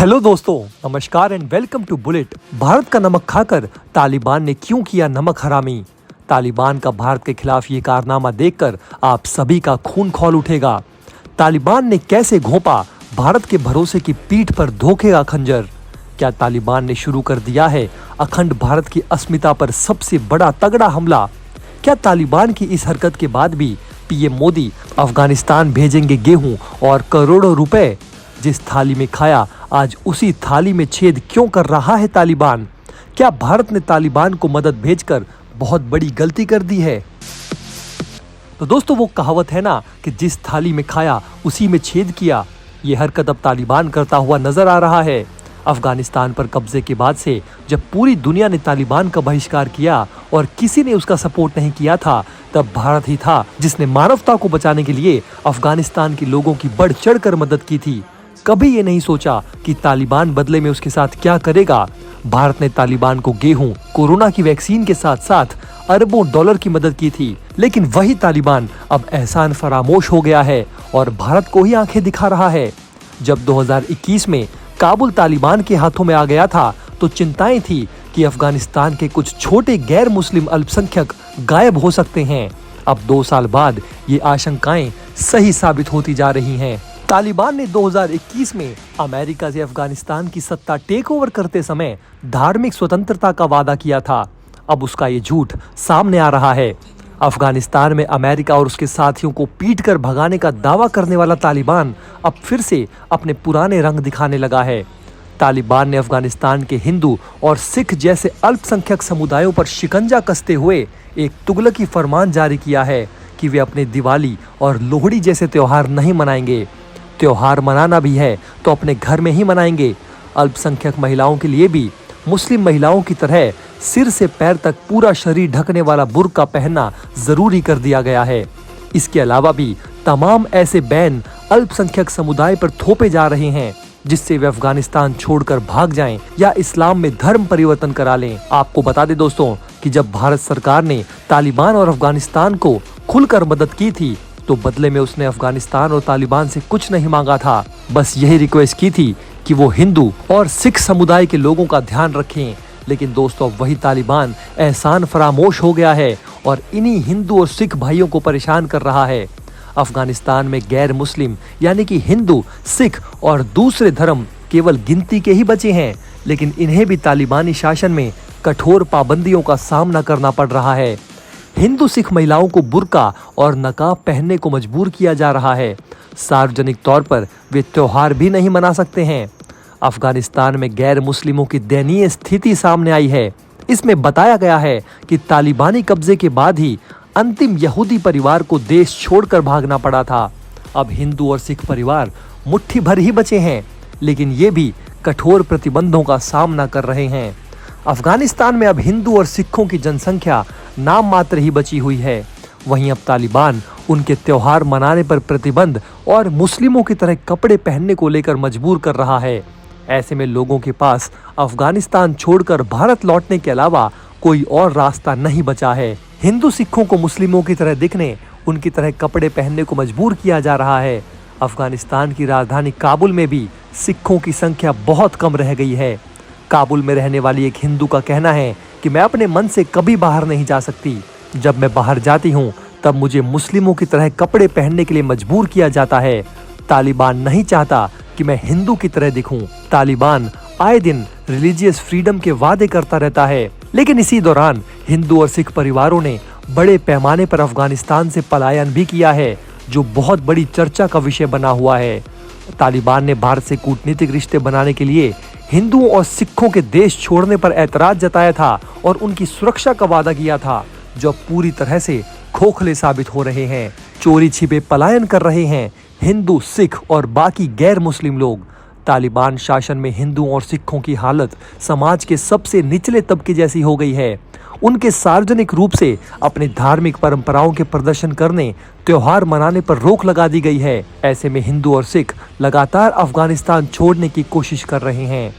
Hello दोस्तों, नमस्कार and welcome to bullet. Bharat का नमक खाकर तालिबान ने क्यों किया नमक हरामी? तालिबान का भारत के खिलाफ ये कारनामा देखकर आप सभी का खून खौल उठेगा। तालिबान ने कैसे घोंपा भारत के भरोसे की पीठ पर धोखे का खंजर? क्या तालिबान ने शुरू कर दिया है अखंड भारत की अस्मिता पर सबसे बड़ा तगड़ा हमला? क्या तालिबान की इस हरकत के बाद भी पीएम मोदी अफगानिस्तान भेजेंगे गेहूं और करोड़ों रुपए? जिस थाली में खाया आज उसी थाली में छेद क्यों कर रहा है तालिबान? क्या भारत ने तालिबान को मदद भेजकर बहुत बड़ी गलती कर दी है? तो दोस्तों, वो कहावत है ना कि जिस थाली में खाया उसी में छेद किया। ये हरकत अब तालिबान करता हुआ नजर आ रहा है। अफगानिस्तान पर कब्जे के बाद से जब पूरी दुनिया ने तालिबान का बहिष्कार किया और किसी ने उसका सपोर्ट नहीं किया था, तब भारत ही था जिसने मानवता को बचाने के लिए अफगानिस्तान के लोगों की बढ़ चढ़ कर मदद की थी। कभी ये नहीं सोचा कि तालिबान बदले में उसके साथ क्या करेगा। भारत ने तालिबान को गेहूं, कोरोना की वैक्सीन के साथ साथ अरबों डॉलर की मदद की थी, लेकिन वही तालिबान अब एहसान फरामोश हो गया है और भारत को ही आंखें दिखा रहा है। जब 2021 में काबुल तालिबान के हाथों में आ गया था, तो चिंताएं थी कि अफगानिस्तान के कुछ छोटे गैर मुस्लिम अल्पसंख्यक गायब हो सकते हैं। अब 2 साल बाद ये आशंकाएं सही साबित होती जा रही हैं। तालिबान ने 2021 में अमेरिका से अफगानिस्तान की सत्ता टेक ओवर करते समय धार्मिक स्वतंत्रता का वादा किया था। अब उसका ये झूठ सामने आ रहा है। अफगानिस्तान में अमेरिका और उसके साथियों को पीट कर भगाने का दावा करने वाला तालिबान अब फिर से अपने पुराने रंग दिखाने लगा है। तालिबान ने अफगानिस्तान के हिंदू और सिख जैसे अल्पसंख्यक समुदायों पर शिकंजा कसते हुए एक तुगलकी फरमान जारी किया है कि वे अपने दिवाली और लोहड़ी जैसे त्योहार नहीं मनाएंगे। त्योहार मनाना भी है तो अपने घर में ही मनाएंगे। अल्पसंख्यक महिलाओं के लिए भी मुस्लिम महिलाओं की तरह सिर से पैर तक पूरा शरीर ढकने वाला बुर्का पहनना जरूरी कर दिया गया है। इसके अलावा भी तमाम ऐसे बैन अल्पसंख्यक समुदाय पर थोपे जा रहे हैं जिससे वे अफगानिस्तान छोड़कर भाग जाएं या इस्लाम में धर्म परिवर्तन करा लें। आपको बता दें दोस्तों कि जब भारत सरकार ने तालिबान और अफगानिस्तान को खुलकर मदद की थी, तो बदले में उसने अफगानिस्तान और तालिबान से कुछ नहीं मांगा था। बस यही रिक्वेस्ट की थी कि वो हिंदू और सिख समुदाय के लोगों का ध्यान रखें। लेकिन दोस्तों, वही तालिबान एहसान फरामोश हो गया है और इन्हीं हिंदू और सिख भाइयों को परेशान कर रहा है। अफगानिस्तान में गैर मुस्लिम यानी कि हिंदू, सिख और दूसरे धर्म केवल गिनती के ही बचे हैं, लेकिन इन्हें भी तालिबानी शासन में कठोर पाबंदियों का सामना करना पड़ रहा है। हिंदू सिख महिलाओं को बुर्का और नकाब पहनने को मजबूर किया जा रहा है। सार्वजनिक तौर पर वे त्योहार भी नहीं मना सकते हैं। अफगानिस्तान में गैर मुस्लिमों की दयनीय स्थिति सामने आई है। इसमें बताया गया है कि तालिबानी कब्जे के बाद ही अंतिम यहूदी परिवार को देश छोड़कर भागना पड़ा था। अब हिंदू और सिख परिवार मुट्ठी भर ही बचे हैं, लेकिन ये भी कठोर प्रतिबंधों का सामना कर रहे हैं। अफगानिस्तान में अब हिंदू और सिखों की जनसंख्या नाम मात्र ही बची हुई है। वहीं अब तालिबान उनके त्योहार मनाने पर प्रतिबंध और मुस्लिमों की तरह कपड़े पहनने को लेकर मजबूर कर रहा है। ऐसे में लोगों के पास अफगानिस्तान छोड़कर भारत लौटने के अलावा कोई और रास्ता नहीं बचा है। हिंदू सिखों को मुस्लिमों की तरह दिखने, उनकी तरह कपड़े पहनने को मजबूर किया जा रहा है। अफगानिस्तान की राजधानी काबुल में भी सिखों की संख्या बहुत कम रह गई है। काबुल में रहने वाली एक हिंदू का कहना है कि मैं अपने मन से कभी बाहर नहीं जा सकती। जब मैं बाहर जाती हूँ तब मुझे मुस्लिमों की तरह कपड़े पहनने के लिए मजबूर किया जाता है। तालिबान नहीं चाहता कि मैं हिंदू की तरह दिखूं। तालिबान आए दिन रिलीजियस फ्रीडम के वादे करता रहता है, लेकिन इसी दौरान हिंदू और सिख परिवारों ने बड़े पैमाने पर अफगानिस्तान से पलायन भी किया है, जो बहुत बड़ी चर्चा का विषय बना हुआ है। तालिबान ने भारत से कूटनीतिक रिश्ते बनाने के लिए हिंदुओं और सिखों के देश छोड़ने पर ऐतराज जताया था और उनकी सुरक्षा का वादा किया था, जो पूरी तरह से खोखले साबित हो रहे हैं। चोरी छिपे पलायन कर रहे हैं हिंदू, सिख और बाकी गैर मुस्लिम लोग। तालिबान शासन में हिंदुओं और सिखों की हालत समाज के सबसे निचले तबके जैसी हो गई है। उनके सार्वजनिक रूप से अपने धार्मिक परंपराओं के प्रदर्शन करने, त्योहार मनाने पर रोक लगा दी गई है। ऐसे में हिंदू और सिख लगातार अफगानिस्तान छोड़ने की कोशिश कर रहे हैं।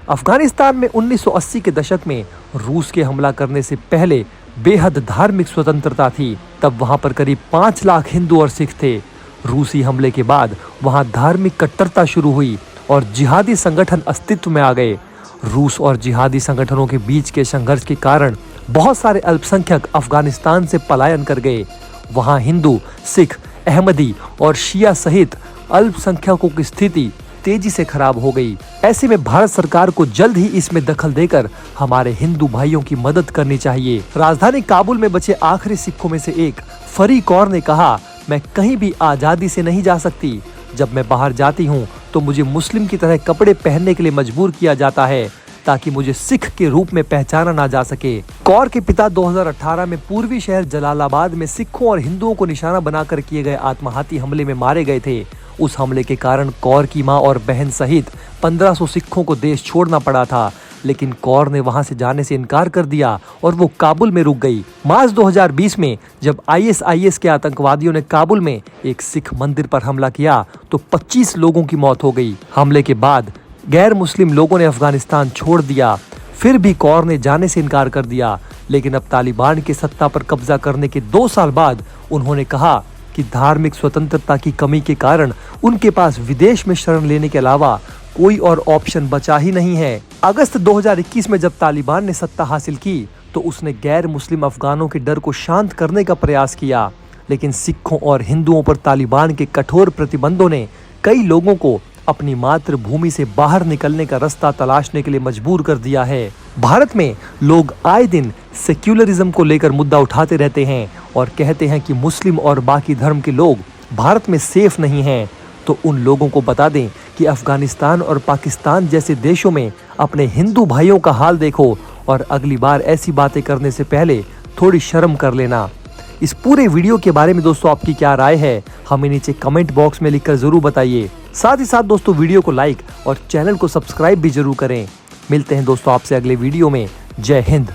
अफगानिस्तान में 1980 के दशक में रूस के हमला करने से पहले बेहद धार्मिक स्वतंत्रता थी। तब वहां पर करीब 5 लाख हिंदू और सिख थे। रूसी हमले के बाद वहां धार्मिक कट्टरता शुरू हुई और जिहादी संगठन अस्तित्व में आ गए। रूस और जिहादी संगठनों के बीच के संघर्ष के कारण बहुत सारे अल्पसंख्यक अफगानिस्तान से पलायन कर गए। वहां हिंदू, सिख, अहमदी और शिया सहित अल्पसंख्यकों की स्थिति तेजी से खराब हो गई। ऐसे में भारत सरकार को जल्द ही इसमें दखल देकर हमारे हिंदू भाइयों की मदद करनी चाहिए। राजधानी काबुल में बचे आखिरी सिखों में से एक फरी कौर ने कहा, मैं कहीं भी आजादी से नहीं जा सकती। जब मैं बाहर जाती हूँ तो मुझे मुस्लिम की तरह कपड़े पहनने के लिए मजबूर किया जाता है ताकि मुझे सिख के रूप में पहचाना ना जा सके। कौर के पिता 2018 में पूर्वी शहर जलालाबाद में सिखों और हिंदुओं को निशाना बनाकर किए गए आत्मघाती हमले में मारे गए थे। उस हमले के कारण कौर की मां और बहन सहित 1500 सिखों को देश छोड़ना पड़ा था, लेकिन कौर ने वहां से जाने से इनकार कर दिया और वो काबुल में रुक गई। मार्च 2020 में जब ISIS के आतंकवादियों ने काबुल में एक सिख मंदिर पर हमला किया तो 25 लोगों की मौत हो गई। हमले के बाद गैर मुस्लिम लोगों ने अफगानिस्तान छोड़ दिया। फिर भी कौर ने जाने से इनकार कर दिया, लेकिन अब तालिबान के सत्ता पर कब्जा करने के 2 साल बाद उन्होंने कहा कि धार्मिक स्वतंत्रता की कमी के कारण उनके पास विदेश में शरण लेने के अलावा कोई और ऑप्शन बचा ही नहीं है। अगस्त 2021 में जब तालिबान ने सत्ता हासिल की तो उसने गैर मुस्लिम अफगानों के डर को शांत करने का प्रयास किया, लेकिन सिखों और हिंदुओं पर तालिबान के कठोर प्रतिबंधों ने कई लोगों को अपनी मातृभूमि से बाहर निकलने का रास्ता तलाशने के लिए मजबूर कर दिया है। भारत में लोग आए दिन सेक्युलरिज्म को लेकर मुद्दा उठाते रहते हैं और कहते हैं कि मुस्लिम और बाकी धर्म के लोग भारत में सेफ नहीं हैं। तो उन लोगों को बता दें कि अफगानिस्तान और पाकिस्तान जैसे देशों में अपने हिंदू भाइयों का हाल देखो और अगली बार ऐसी बातें करने से पहले थोड़ी शर्म कर लेना। इस पूरे वीडियो के बारे में दोस्तों आपकी क्या राय है, हमें नीचे कमेंट बॉक्स में लिखकर जरूर बताइए। साथ ही साथ दोस्तों वीडियो को लाइक और चैनल को सब्सक्राइब भी जरूर करें। मिलते हैं दोस्तों आपसे अगले वीडियो में। जय हिंद।